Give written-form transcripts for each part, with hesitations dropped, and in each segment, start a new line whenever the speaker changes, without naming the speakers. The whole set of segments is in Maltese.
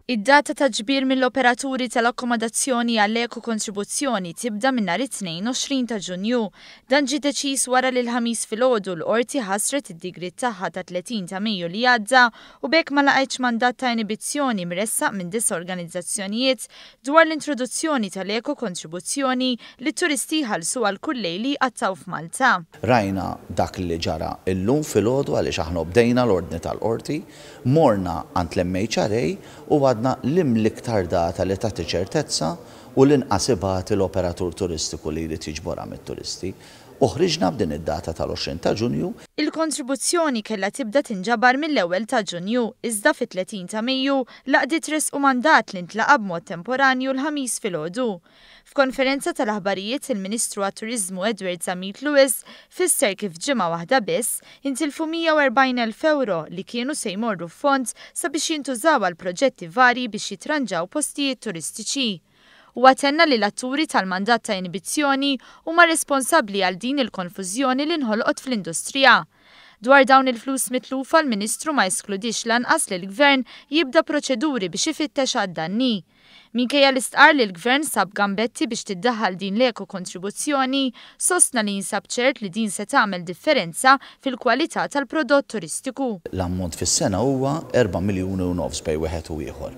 Id-data ta' ġbir mill-operaturi tal-akkomodazzjoni għall-eko kontribuzzjoni tibda minn nhar it-22 ta' Ġunju. Dan ġie deċiż wara li l-ħamis filgħodu l-qorti ħassret id-digrit tagħha ta' 30 ta' Mejju li għadda u bekk ma laqgħetx mandat ta' inibizzjoni mressaq minn disa organizzazzjonijiet dwar l-introduzzjoni tal-eko kontribuzzjoni li t-turisti jħallsu għal kull lejl li jqattaw f'Malta.
Rajna dak li ġara illum filgħodu għaliex aħna bdejna l-ordni tal-qorti, morna għand l-MHRA u għadna l-iktar data li tagħti ċertezza u l-inqas ibagħti l-operatur turistiku li jrid jiġbor mit-turisti. Uħriġna b'din id-data tal-20 ta' Ġunju.
Il-kontribuzzjoni kellha tibda tinġabar mill-1 ta' Ġunju, iżda fit-30 ta' Mejju laqdiet resqu mandat li ntlaqa b'mod temporanju l-ħamis filgħodu. F'konferenza tal-aħbarijiet il-Ministru għat-Turiżmu Edward Zamit Lewis fisser kif ġimgħa waħda biss intilfu 140,000 euro li kienu se jmorru f'fond sabiex jintużaw għal proġetti varji biex jitranġaw postijiet turistiċi. U għatenna li l-atturi tal-mandat ta' inibizzjoni huma responsabbli għal din il-konfużjoni li nħolqot fl-industrija. Dwar dawn il-flus mitlufa l-Ministru ma jeskludix lanqas li l-Gvern jibda proċeduri biex ifittex għad-danni. Minkejja l-istqar li l-Gvern sab gambetti biex tiddaħħal din l-eko kontribuzzjoni, sostna li jinsab ċert li din se tagħmel differenza fil-kwalità tal-prodott turistiku.
L-ammont fis-sena huwa 4,5 miljuni bej wieħed u ieħor.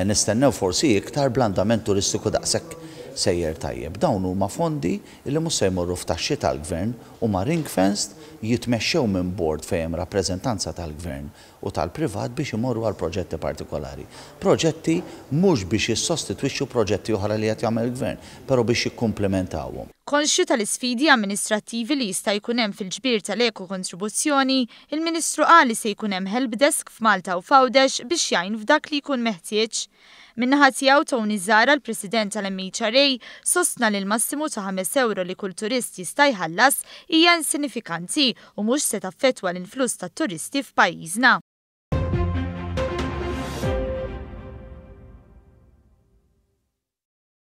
Nistennew forsi iktar bl-andament turistiku daqshekk sejjer tajjeb. Dawn huma fondi li mhux se jmorru f'taxxi tal-Gvern huma ring-fenced jitmexxew minn bord fejn rappreżentanza tal-Gvern u tal-privat biex imorru għal proġetti partikolari. Proġetti mhux biex jissostitwixxu proġetti oħra li qed jagħmel il-Gvern, però biex jikkumplementawhom.
Konxju tal-isfidi amministrattivi li jista' jkun hemm fil-ġbir tal-eko kontribuzzjoni, il-Ministru qal li se jkun hemm helpdesk f'Malta u f'Għawdex biex jgħin f'dak li jkun meħtieġ. Min-naħa tiegħu Tony Zara, l-President tal-MHRA, sostna li l-massimu ta' 5 euro li kull turist jista' jħallas hija insinifikanti u mhux se taffettwa l-influss tat-turisti f'pajjiżna.